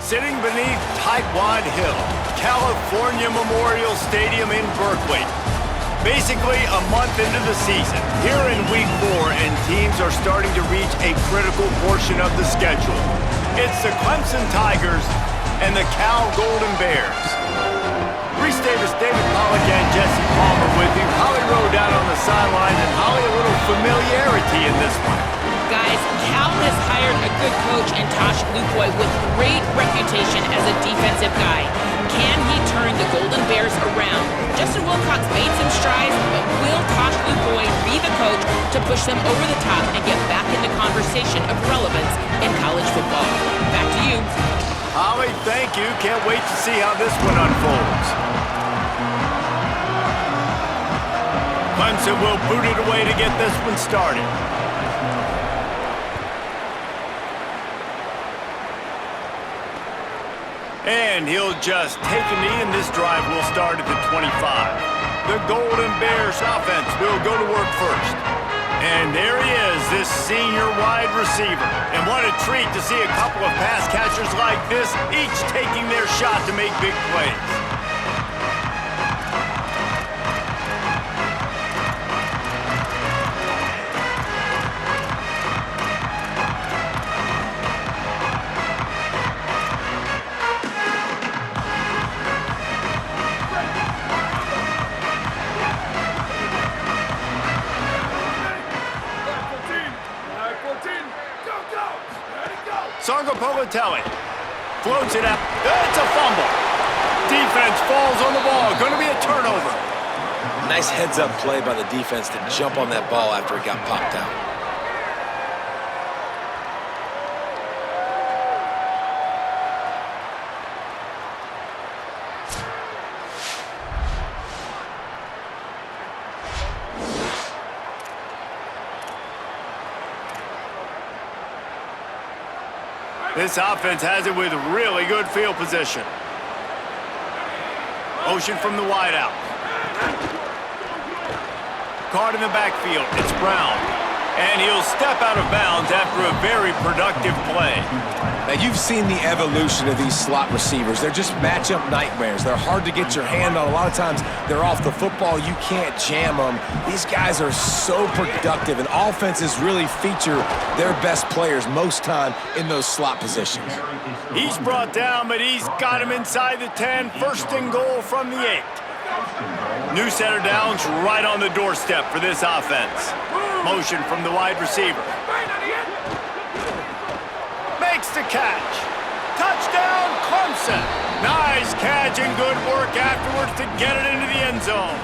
sitting beneath Tightwad Hill, California Memorial Stadium in Berkeley. Basically a month into the season, here in Week 4, and teams are starting to reach a critical portion of the schedule. It's the Clemson Tigers and the Cal Golden Bears. Reese Davis, David Pollack, and Jesse Palmer with you. Holly Rowe down on the sideline, and Holly, a little familiarity in this one. Guys, Cal has hired a good coach in Tosh Lupoy with great reputation as a defensive guy. Can he turn the Golden Bears around? Justin Wilcox made some strides, but will Tosh Lupoy be the coach to push them over the top and get back in the conversation of relevance in college football? Back to you. Holly, thank you. Can't wait to see how this one unfolds. Clemson will boot it away to get this one started. And he'll just take a knee, and this drive will start at the 25. The Golden Bears offense will go to work first. And there he is, this senior wide receiver. And what a treat to see a couple of pass catchers like this, each taking their shot to make big plays. Sargo Politelli floats it out. It's a fumble. Defense falls on the ball. Going to be a turnover. Nice heads-up play by the defense to jump on that ball after it got popped out. This offense has it with really good field position. Motion from the wideout. Caught in the backfield. It's Brown. And he'll step out of bounds after a very productive play. Now, you've seen the evolution of these slot receivers. They're just matchup nightmares. They're hard to get your hand on. A lot of times, they're off the football. You can't jam them. These guys are so productive, and offenses really feature their best players most time in those slot positions. He's brought down, but he's got him inside the 10. First and goal from the 8. New set of downs right on the doorstep for this offense. Motion from the wide receiver. Makes the catch. Touchdown, Clemson. Nice catch and good work afterwards to get it into the end zone.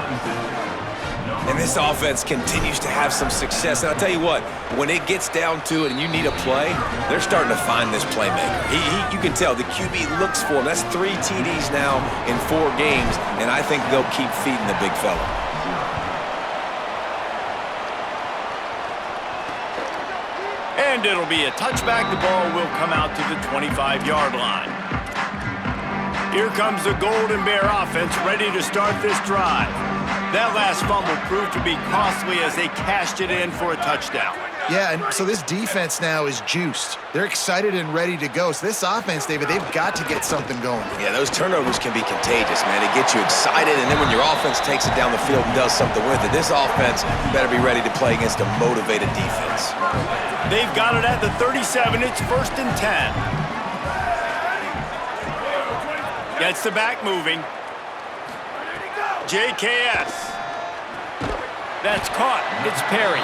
And this offense continues to have some success. And I'll tell you what, when it gets down to it and you need a play, they're starting to find this playmaker. You can tell the QB looks for him. That's 3 TDs now in 4 games, and I think they'll keep feeding the big fella. And it'll be a touchback. The ball will come out to the 25-yard line. Here comes the Golden Bear offense ready to start this drive. That last fumble proved to be costly as they cashed it in for a touchdown. Yeah, and so this defense now is juiced. They're excited and ready to go. So this offense, David, they've got to get something going. Yeah, those turnovers can be contagious, man. It gets you excited, and then when your offense takes it down the field and does something with it, this offense better be ready to play against a motivated defense. They've got it at the 37. It's 1st and 10. Gets the back moving. JKS. That's caught. It's Perry.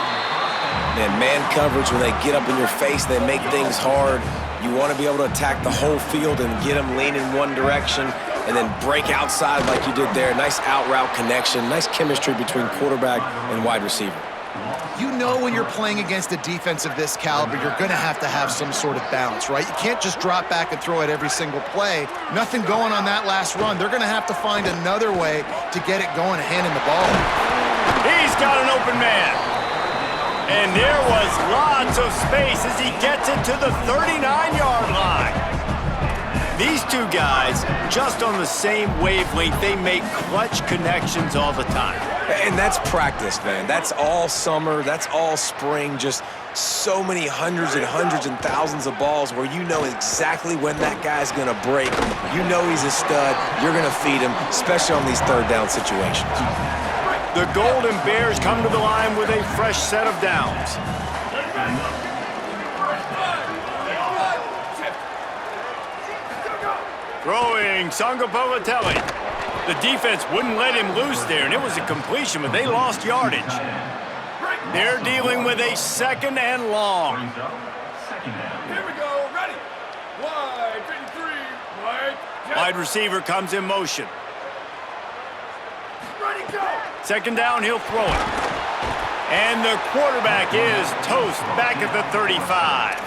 Man coverage, when they get up in your face, they make things hard. You want to be able to attack the whole field and get them lean in one direction and then break outside like you did there. Nice out-route connection. Nice chemistry between quarterback and wide receiver. You know when you're playing against a defense of this caliber, you're going to have some sort of balance, right? You can't just drop back and throw it every single play. Nothing going on that last run. They're going to have to find another way to get it going, handing the ball. He's got an open man. And there was lots of space as he gets it to the 39-yard line. These two guys, just on the same wavelength, they make clutch connections all the time. And that's practice, man. That's all summer. That's all spring. Just so many hundreds and thousands of balls where you know exactly when that guy's going to break. You know he's a stud. You're going to feed him, especially on these third down situations. The Golden Bears come to the line with a fresh set of downs. Throwing Sangapolatelli. The defense wouldn't let him loose there, and it was a completion, but they lost yardage. They're dealing with a 2nd and long. Here we go, ready. Wide, 53, wide. Wide receiver comes in motion. Ready, go. 2nd down, he'll throw it. And the quarterback is toast back at the 35.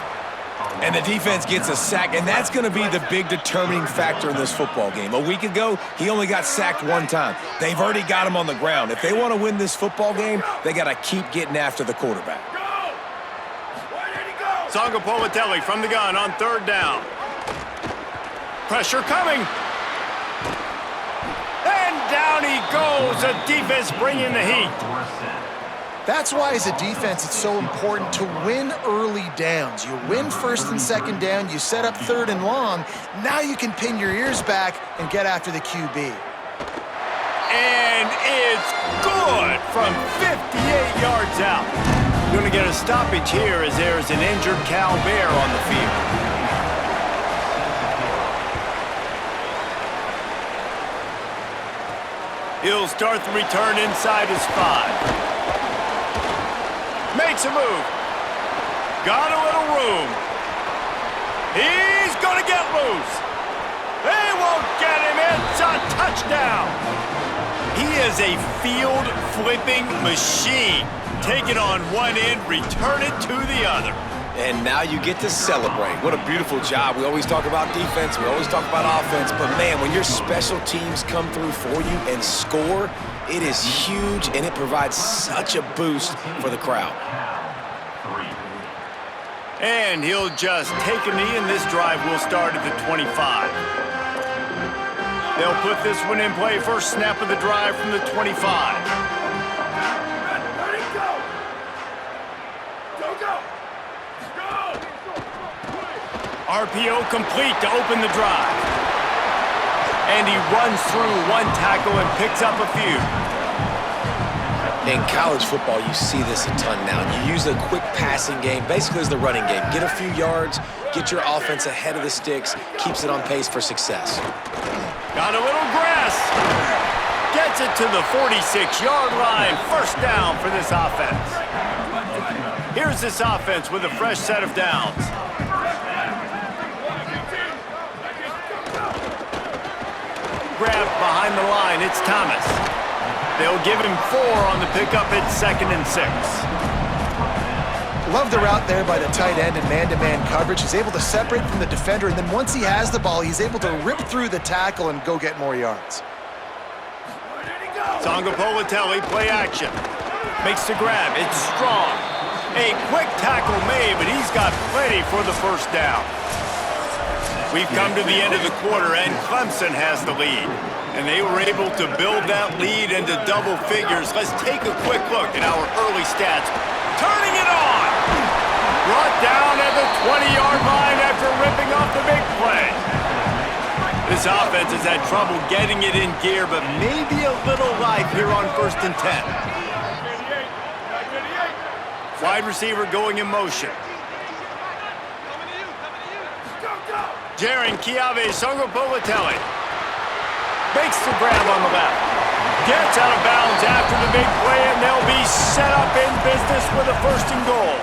And the defense gets a sack, and that's going to be the big determining factor in this football game. A week ago, he only got sacked 1 time. They've already got him on the ground. If they want to win this football game, they got to keep getting after the quarterback. Go. Where did he go? Sangapolatelli from the gun on 3rd down. Pressure coming. And down he goes. The defense bringing the heat. That's why, as a defense, it's so important to win early downs. You win 1st and 2nd down, you set up 3rd and long. Now you can pin your ears back and get after the QB. And it's good from 58 yards out. Going to get a stoppage here as there is an injured Cal Bear on the field. He'll start the return inside his 5. Makes a move. Got a little room. He's going to get loose. They won't get him. It's a touchdown. He is a field-flipping machine. Take it on one end, return it to the other. And now you get to celebrate. What a beautiful job. We always talk about defense. We always talk about offense. But, man, when your special teams come through for you and score, it is huge, and it provides such a boost for the crowd. And he'll just take a knee, and this drive will start at the 25. They'll put this one in play. First snap of the drive from the 25. Ready, go. Go, go. Go. RPO complete to open the drive. And he runs through 1 tackle and picks up a few. In college football, you see this a ton now. You use a quick passing game, basically as the running game. Get a few yards, get your offense ahead of the sticks, keeps it on pace for success. Got a little grass. Gets it to the 46-yard line. First down for this offense. Here's this offense with a fresh set of downs. Grab behind the line. It's Thomas. They'll give him 4 on the pickup at 2nd and 6. Love the route there by the tight end in man-to-man coverage. He's able to separate from the defender, and then once he has the ball, he's able to rip through the tackle and go get more yards. Sangapolatelli, play action. Makes the grab. It's strong. A quick tackle made, but he's got plenty for the first down. We've come to the end of the quarter, and Clemson has the lead. And they were able to build that lead into double figures. Let's take a quick look at our early stats. Turning it on! Brought down at the 20-yard line after ripping off the big play. This offense has had trouble getting it in gear, but maybe a little life here on 1st and 10. Wide receiver going in motion. Jaron Kiave Sangapolatelli makes the grab on the left. Gets out of bounds after the big play, and they'll be set up in business with a 1st and goal.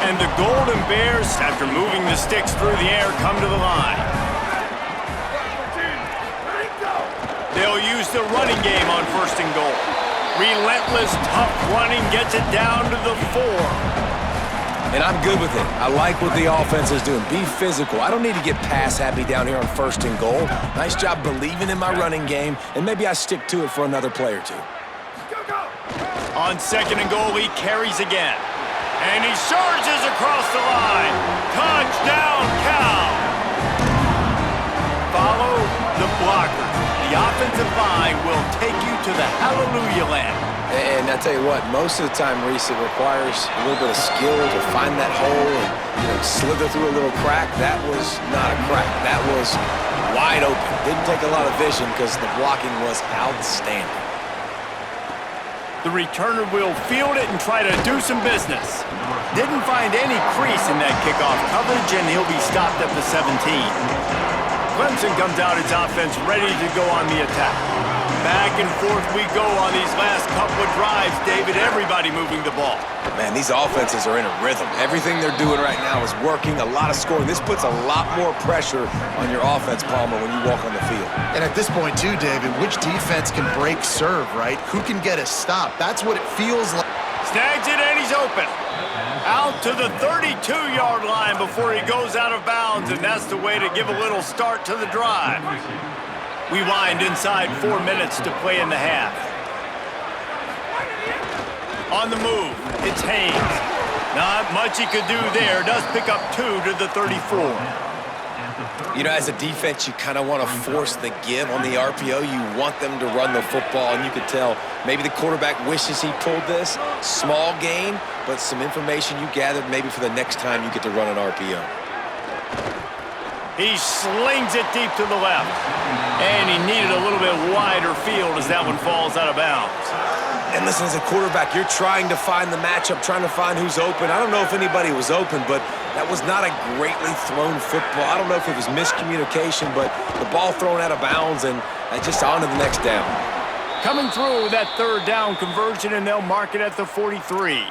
And the Golden Bears, after moving the sticks through the air, come to the line. They'll use the running game on 1st and goal. Relentless, tough running gets it down to the 4. And I'm good with it. I like what the offense is doing. Be physical. I don't need to get pass happy down here on 1st and goal. Nice job believing in my running game, and maybe I stick to it for another play or 2. On 2nd and goal, he carries again. And he surges across the line. Touchdown, Cal! blockers. The offensive line will take you to the hallelujah land. And I tell you what, most of the time, Reese, it requires a little bit of skill to find that hole and slither through a little crack. That was not a crack. That was wide open. Didn't take a lot of vision because the blocking was outstanding. The returner will field it and try to do some business. Didn't find any crease in that kickoff coverage, and he'll be stopped at the 17. Clemson comes out its offense ready to go on the attack. Back and forth we go on these last couple of drives, David. Everybody moving the ball. Man, these offenses are in a rhythm. Everything they're doing right now is working, a lot of scoring. This puts a lot more pressure on your offense, Palmer, when you walk on the field. And at this point, too, David, which defense can break serve, right? Who can get a stop? That's what it feels like. Snags it, and he's open. Out to the 32-yard line before he goes out of bounds, and that's the way to give a little start to the drive. We wind inside 4 minutes to play in the half. On the move, it's Haynes. Not much he could do there. Does pick up 2 to the 34. As a defense, you kind of want to force the give on the RPO. You want them to run the football, and you could tell maybe the quarterback wishes he pulled this. Small gain, but some information you gathered maybe for the next time you get to run an RPO. He slings it deep to the left. And he needed a little bit wider field as that one falls out of bounds. And listen, as a quarterback, you're trying to find the matchup, trying to find who's open. I don't know if anybody was open, but that was not a greatly thrown football. I don't know if it was miscommunication, but the ball thrown out of bounds and just on to the next down. Coming through with that third down conversion, and they'll mark it at the 43.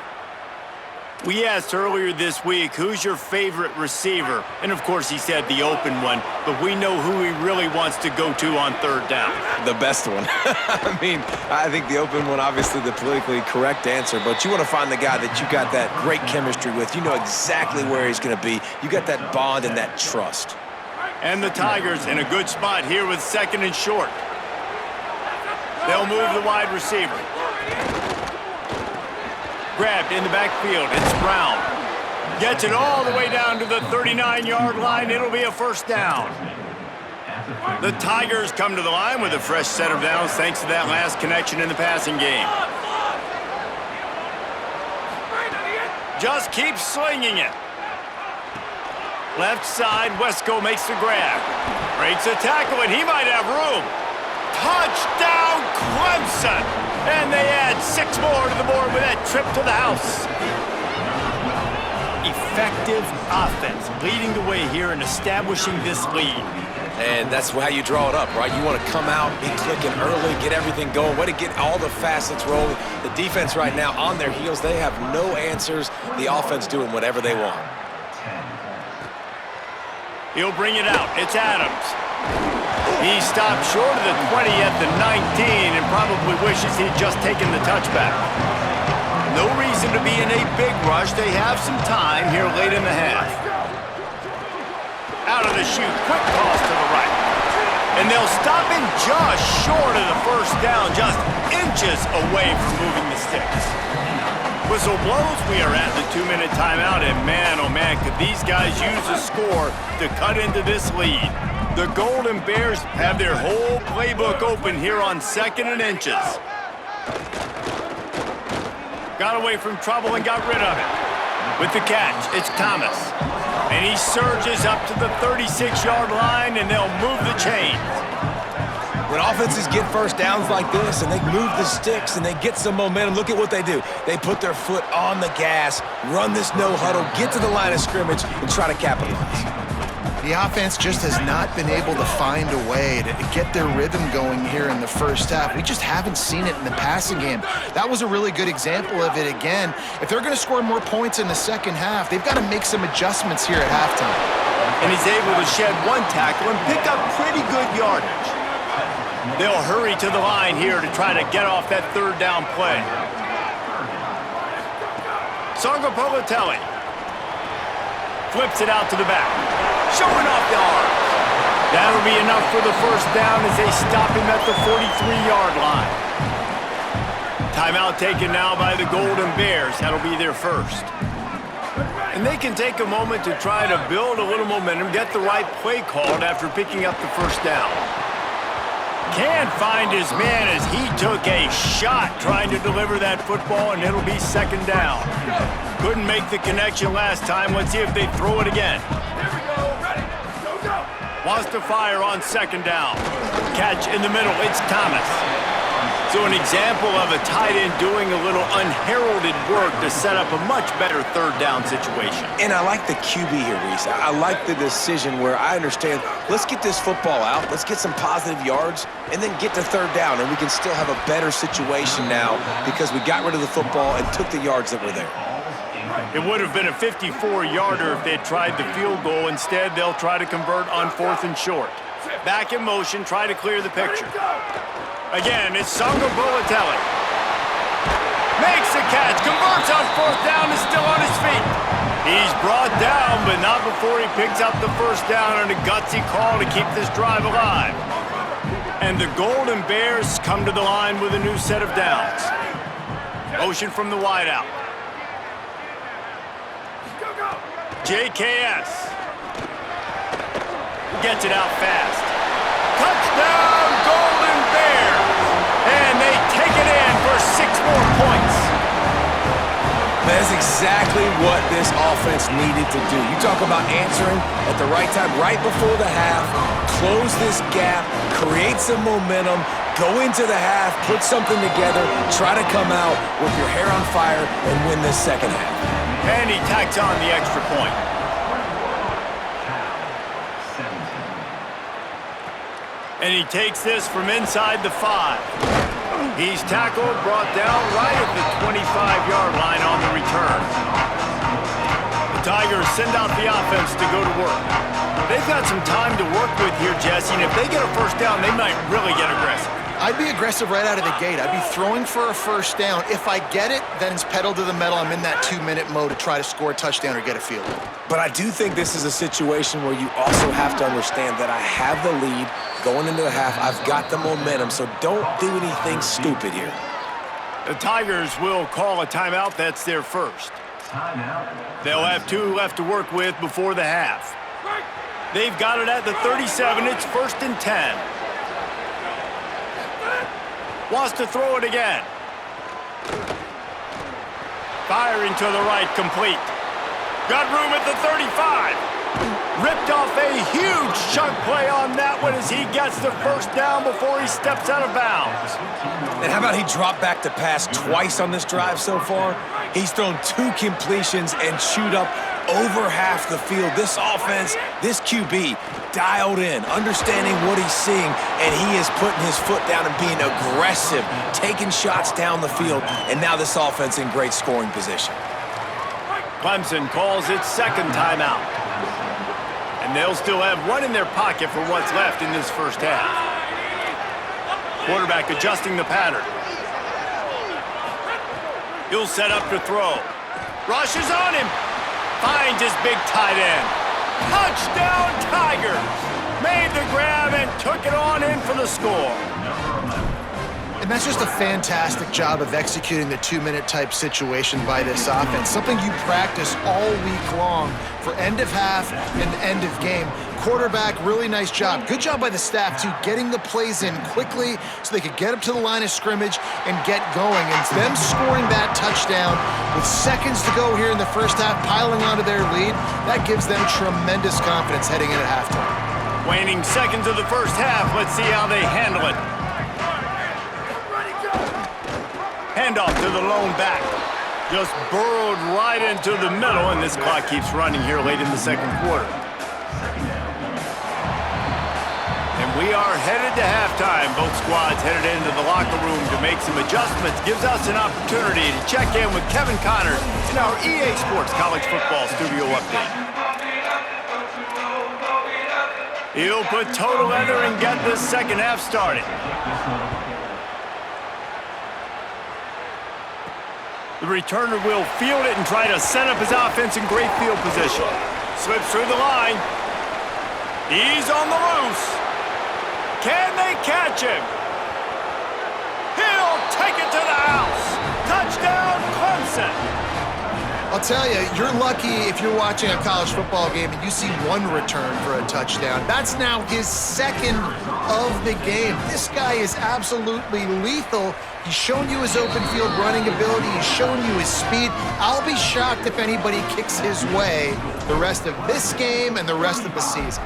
We asked earlier this week, who's your favorite receiver? And, of course, he said the open one, but we know who he really wants to go to on third down. The best one. I think the open one, obviously the politically correct answer, but you want to find the guy that you got that great chemistry with. You know exactly where he's going to be. You got that bond and that trust. And the Tigers in a good spot here with 2nd and short. They'll move the wide receiver. Grabbed in the backfield, it's Brown. Gets it all the way down to the 39-yard line. It'll be a first down. The Tigers come to the line with a fresh set of downs thanks to that last connection in the passing game. Just keep slinging it. Left side, Wesco makes the grab. Breaks a tackle, and he might have room. Touchdown, Clemson! And they add 6 more to the board with that trip to the house. Effective offense leading the way here and establishing this lead. And that's how you draw it up, right? You want to come out, be clicking early, get everything going, way to get all the facets rolling. The defense right now on their heels, they have no answers. The offense doing whatever they want. He'll bring it out. It's Adams. He stopped short of the 20 at the 19 and probably wishes he'd just taken the touchback. No reason to be in a big rush. They have some time here late in the half. Out of the chute, quick toss to the right. And they'll stop him just short of the first down, just inches away from moving the sticks. Whistle blows, we are at the 2-minute timeout, and man, oh man, could these guys use a score to cut into this lead. The Golden Bears have their whole playbook open here on 2nd and inches. Got away from trouble and got rid of it. With the catch, it's Thomas. And he surges up to the 36-yard line, and they'll move the chains. When offenses get first downs like this and they move the sticks and they get some momentum, look at what they do. They put their foot on the gas, run this no huddle, get to the line of scrimmage, and try to capitalize. The offense just has not been able to find a way to get their rhythm going here in the first half. We just haven't seen it in the passing game. That was a really good example of it again. If they're going to score more points in the second half, they've got to make some adjustments here at halftime. And he's able to shed 1 tackle and pick up pretty good yardage. They'll hurry to the line here to try to get off that third down play. Sangapolitelli flips it out to the back. Showing off the arms. That'll be enough for the first down as they stop him at the 43-yard line. Timeout taken now by the Golden Bears. That'll be their first. And they can take a moment to try to build a little momentum, get the right play called after picking up the first down. Can't find his man as he took a shot trying to deliver that football, and it'll be second down. Couldn't make the connection last time. Let's see if they throw it again. Here we go. Ready. Go, go. Wants to fire on second down. Catch in the middle. It's Thomas. So an example of a tight end doing a little unheralded work to set up a much better third down situation. And I like the QB here, Reese. I like the decision where I understand, let's get this football out, let's get some positive yards, and then get to third down, and we can still have a better situation now because we got rid of the football and took the yards that were there. It would have been a 54-yarder if they'd tried the field goal. Instead, they'll try to convert on 4th and short. Back in motion, try to clear the picture. Again, it's Songa Bolatelli. Makes the catch, converts on 4th down, is still on his feet. He's brought down, but not before he picks up the first down on a gutsy call to keep this drive alive. And the Golden Bears come to the line with a new set of downs. Motion from the wideout. JKS. Gets it out fast. Touchdown, Golden Bears! And they take it in for 6 more points. That's exactly what this offense needed to do. You talk about answering at the right time, right before the half, close this gap, create some momentum, go into the half, put something together, try to come out with your hair on fire and win this second half. And he tacks on the extra point. And he takes this from inside the 5. He's tackled, brought down right at the 25-yard line on the return. The Tigers send out the offense to go to work. They've got some time to work with here, Jesse, and if they get a first down, they might really get aggressive. I'd be aggressive right out of the gate. I'd be throwing for a first down. If I get it, then it's pedal to the metal. I'm in that 2-minute mode to try to score a touchdown or get a field goal. But I do think this is a situation where you also have to understand that I have the lead going into the half. I've got the momentum, so don't do anything stupid here. The Tigers will call a timeout. That's their first. They'll have 2 left to work with before the half. They've got it at the 37. It's 1st and 10. Wants to throw it again. Firing to the right, complete. Got room at the 35. Ripped off a huge chunk play on that one as he gets the first down before he steps out of bounds. And how about he dropped back to pass twice on this drive so far? He's thrown 2 completions and chewed up over half the field. This offense, this QB, dialed in, understanding what he's seeing, and he is putting his foot down and being aggressive, taking shots down the field, and now this offense in great scoring position. Clemson calls its second timeout. And they'll still have 1 in their pocket for what's left in this first half. Quarterback adjusting the pattern. He'll set up to throw. Rushes on him. Finds his big tight end. Touchdown Tigers! Made the grab and took it on in for the score. And that's just a fantastic job of executing the 2-minute type situation by this offense. Something you practice all week long for end of half and end of game. Quarterback, really nice job. Good job by the staff, too, getting the plays in quickly so they could get up to the line of scrimmage and get going. And them scoring that touchdown with seconds to go here in the first half, piling onto their lead, that gives them tremendous confidence heading in at halftime. Waning seconds of the first half. Let's see how they handle it. Handoff to the lone back. Just burrowed right into the middle, and this clock keeps running here late in the second quarter. And we are headed to halftime. Both squads headed into the locker room to make some adjustments. Gives us an opportunity to check in with Kevin Connors in our EA Sports College Football Studio Update. He'll put toe together and get this second half started. The returner will field it and try to set up his offense in great field position. Slips through the line. He's on the loose. Can they catch him? He'll take it to the house. Touchdown, Clemson. I'll I'll tell you, you're lucky if you're watching a college football game and you see one return for a touchdown. That's now his second of the game. This guy is absolutely lethal. He's shown you his open field running ability. He's shown you his speed. I'll be shocked if anybody kicks his way the rest of this game and the rest of the season.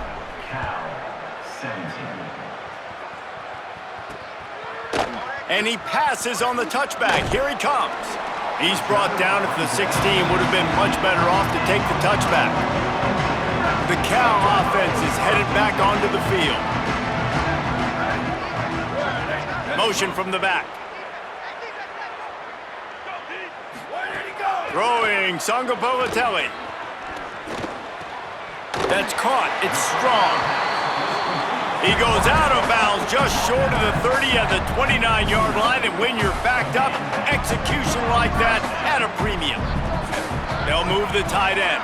And he passes on the touchback. Here he comes. He's brought down at the 16. Would have been much better off to take the touchback. The Cal offense is headed back onto the field. Motion from the back. Throwing Sangapolatelli. That's caught. It's strong. He goes out of bounds just short of the 30 at the 29-yard line, and when you're backed up, execution like that at a premium. They'll move the tight end.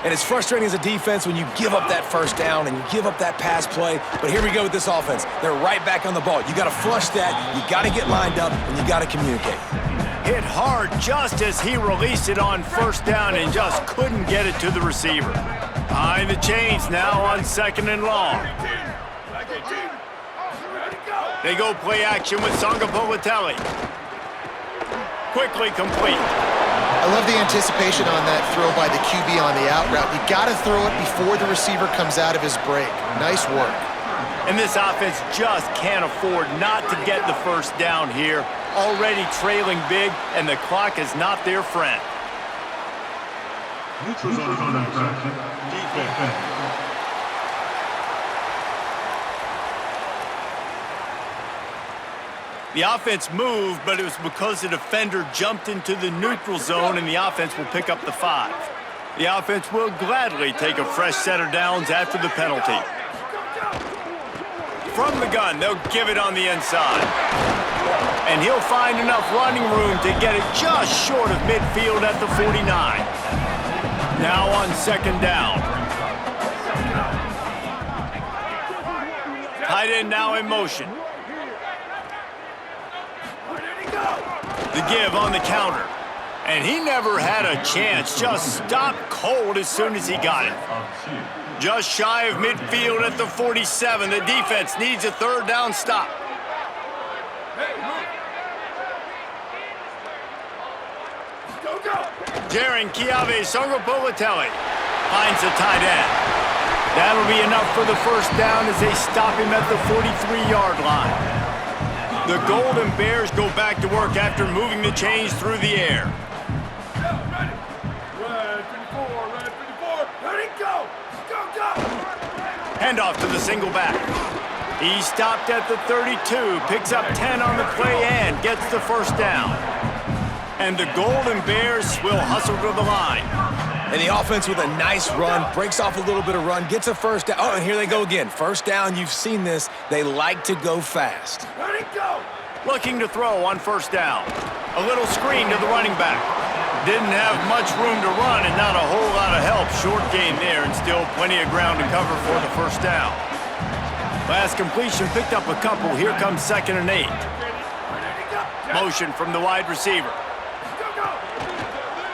And it's frustrating as a defense when you give up that first down and you give up that pass play. But here we go with this offense. They're right back on the ball. You got to flush that, you got to get lined up, and you got to communicate. Hit hard just as he released it on first down and just couldn't get it to the receiver. Behind the chains now on 2nd and long. They go play action with Sangapolatelli. Quickly complete. I love the anticipation on that throw by the QB on the out route. You got to throw it before the receiver comes out of his break. Nice work. And this offense just can't afford not to get the first down here. Already trailing big, and the clock is not their friend. The offense moved, but it was because the defender jumped into the neutral zone, and the offense will pick up the 5. The offense will gladly take a fresh set of downs after the penalty. From the gun, they'll give it on the inside. And he'll find enough running room to get it just short of midfield at the 49. Now on 2nd down. Tight end now in motion. The give on the counter. And he never had a chance. Just stopped cold as soon as he got it. Just shy of midfield at the 47. The defense needs a 3rd down stop. Jaron Kiave Sangapolatelli finds the tight end. That'll be enough for the first down as they stop him at the 43-yard line. The Golden Bears go back to work after moving the chains through the air. Handoff to the single back. He stopped at the 32, picks up 10 on the play and gets the first down. And the Golden Bears will hustle to the line. And the offense with a nice run, breaks off a little bit of run, gets a first down. Oh, and here they go again. First down, you've seen this. They like to go fast. Looking to throw on first down. A little screen to the running back. Didn't have much room to run and not a whole lot of help. Short gain there and still plenty of ground to cover for the first down. Last completion picked up a couple. Here comes 2nd and 8. Motion from the wide receiver.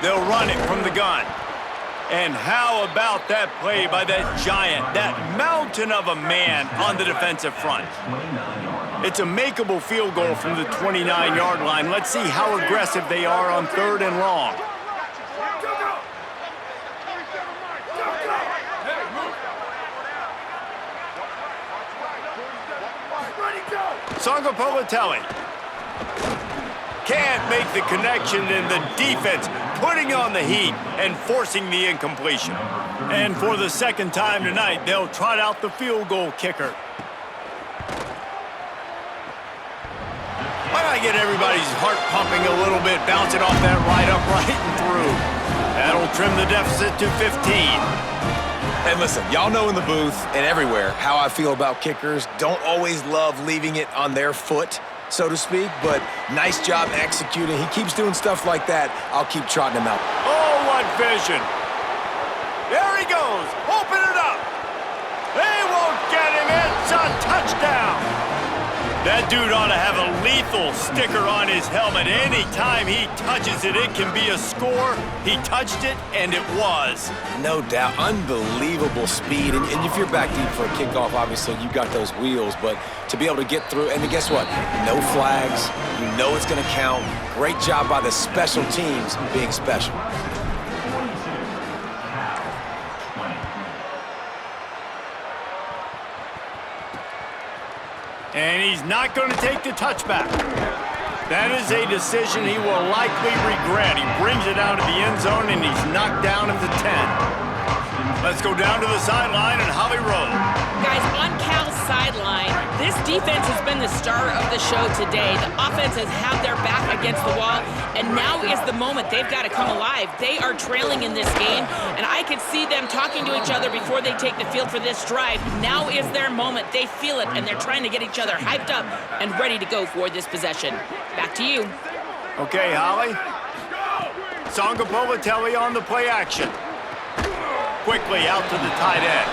They'll run it from the gun. And how about that play by that giant, that mountain of a man on the defensive front? It's a makeable field goal from the 29-yard line. Let's see how aggressive they are on 3rd and long. Sangapolatelli can't make the connection, and the defense putting on the heat and forcing the incompletion. And for the 2nd time tonight, they'll trot out the field goal kicker. Why not get everybody's heart pumping a little bit, bouncing off that right upright and through. That'll trim the deficit to 15. And listen, y'all know in the booth and everywhere how I feel about kickers. Don't always love leaving it on their foot, so to speak, but nice job executing. He keeps doing stuff like that. I'll keep trotting him out. Oh, what vision. There he goes. Open it up. They won't get him. It's a touchdown. That dude ought to have a lethal sticker on his helmet. Anytime he touches it, it can be a score. He touched it, and it was. No doubt. Unbelievable speed. And if you're back deep for a kickoff, obviously you got those wheels. But to be able to get through, and guess what? No flags. You know it's going to count. Great job by the special teams being special. And he's not going to take the touchback. That is a decision he will likely regret. He brings it down to the end zone, and he's knocked down at the 10. Let's go down to the sideline and Holly Rowe. Guys, on Cal's sideline, this defense has been the star of the show today. The offense has had their back against the wall, and now is the moment they've got to come alive. They are trailing in this game, and I could see them talking to each other before they take the field for this drive. Now is their moment. They feel it, and they're trying to get each other hyped up and ready to go for this possession. Back to you. Okay, Holly. Songa Bolatelli on the play action. Quickly out to the tight end.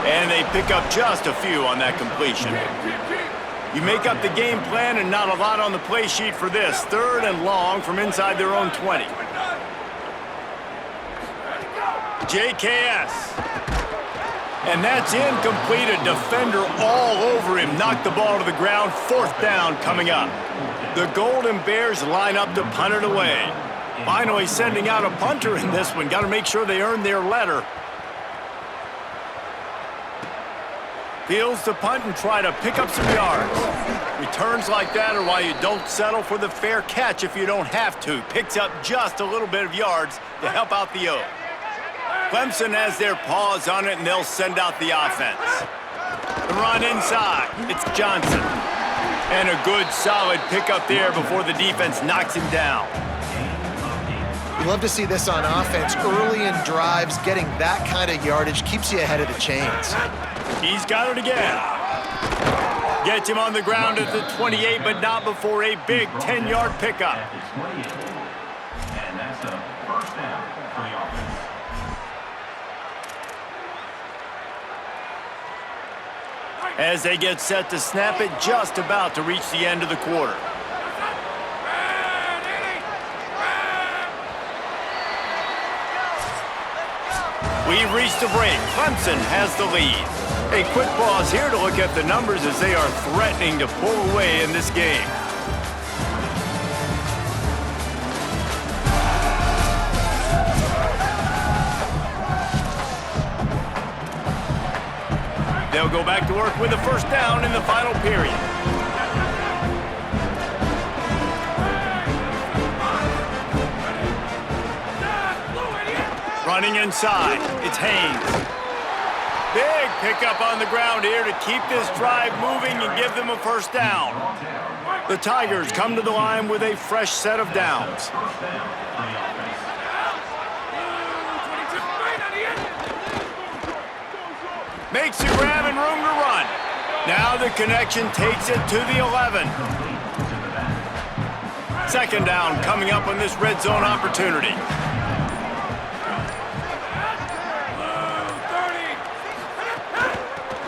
And they pick up just a few on that completion. You make up the game plan and not a lot on the play sheet for this. 3rd and long from inside their own 20. JKS. And that's incomplete. A defender all over him. Knocked the ball to the ground. 4th down coming up. The Golden Bears line up to punt it away. Finally sending out a punter in this one. Got to make sure they earn their letter. Fields to punt and try to pick up some yards. Returns like that are why you don't settle for the fair catch if you don't have to. Picks up just a little bit of yards to help out the O. Clemson has their paws on it, and they'll send out the offense. The run inside. It's Johnson. And a good, solid pickup there before the defense knocks him down. You love to see this on offense. Early in drives, getting that kind of yardage keeps you ahead of the chains. He's got it again. Gets him on the ground at the 28, but not before a big 10-yard pickup. And that's a 1st down for the offense. As they get set to snap it, just about to reach the end of the quarter. We've reached the break. Clemson has the lead. A quick pause here to look at the numbers as they are threatening to pull away in this game. They'll go back to work with a 1st down in the final period. Running inside, it's Haynes. Big pickup on the ground here to keep this drive moving and give them a 1st down. The Tigers come to the line with a fresh set of downs. Makes the grab and room to run. Now the connection takes it to the 11. 2nd down coming up on this red zone opportunity.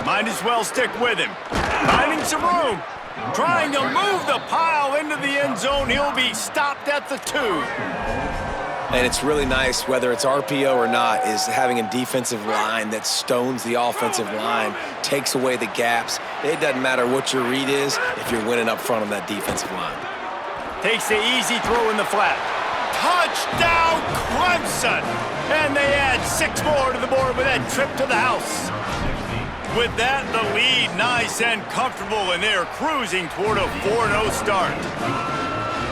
Might as well stick with him. Finding some room. Trying to move the pile into the end zone. He'll be stopped at the 2. And it's really nice, whether it's RPO or not, is having a defensive line that stones the offensive line, takes away the gaps. It doesn't matter what your read is if you're winning up front on that defensive line. Takes the easy throw in the flat. Touchdown, Clemson! And they add 6 more to the board with that trip to the house. With that, the lead nice and comfortable, and they're cruising toward a 4-0 start.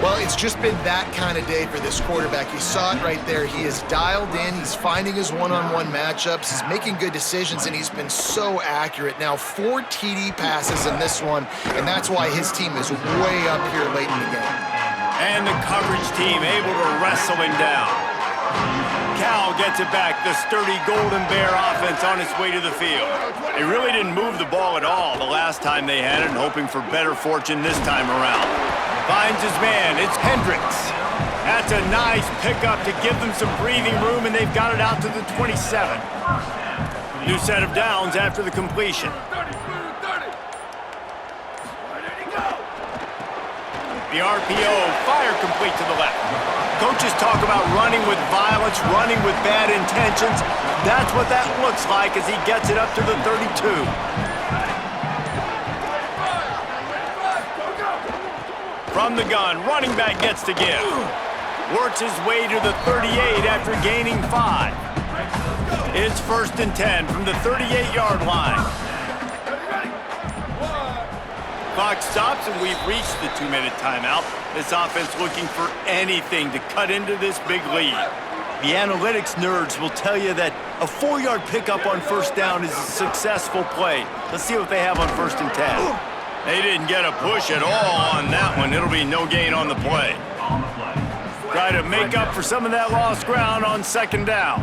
Well, it's just been that kind of day for this quarterback. You saw it right there. He is dialed in. He's finding his one-on-one matchups. He's making good decisions, and he's been so accurate. Now, 4 TD passes in this one, and that's why his team is way up here late in the game. And the coverage team able to wrestle him down. Cal gets it back. The sturdy Golden Bear offense on its way to the field. They really didn't move the ball at all the last time they had it, and hoping for better fortune this time around. Finds his man. It's Hendricks. That's a nice pickup to give them some breathing room, and they've got it out to the 27. New set of downs after the completion. The RPO, fire complete to the left. Coaches talk about running with violence, running with bad intentions. That's what that looks like as he gets it up to the 32. From the gun, running back gets to give. Works his way to the 38 after gaining 5. It's 1st and 10 from the 38-yard line. Clock stops and we've reached the 2-minute timeout. This offense looking for anything to cut into this big lead. The analytics nerds will tell you that a 4-yard pickup on 1st down is a successful play. Let's see what they have on 1st and 10. They didn't get a push at all on that one. It'll be no gain on the play. Try to make up for some of that lost ground on 2nd down.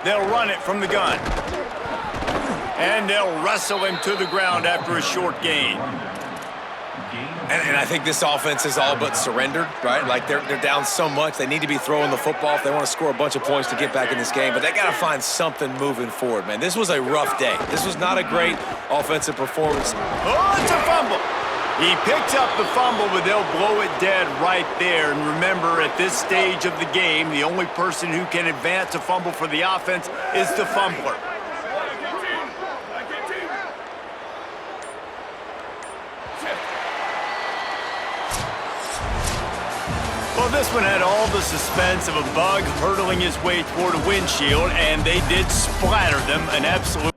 They'll run it from the gun. And they'll wrestle him to the ground after a short gain. And I think this offense is all but surrendered, right? Like they're down so much, they need to be throwing the football if they want to score a bunch of points to get back in this game. But they got to find something moving forward, man. This was a rough day. This was not a great offensive performance. Oh, it's a fumble. He picks up the fumble, but they'll blow it dead right there. And remember, at this stage of the game, the only person who can advance a fumble for the offense is the fumbler. Well, this one had all the suspense of a bug hurtling his way toward a windshield, and they did splatter them an absolute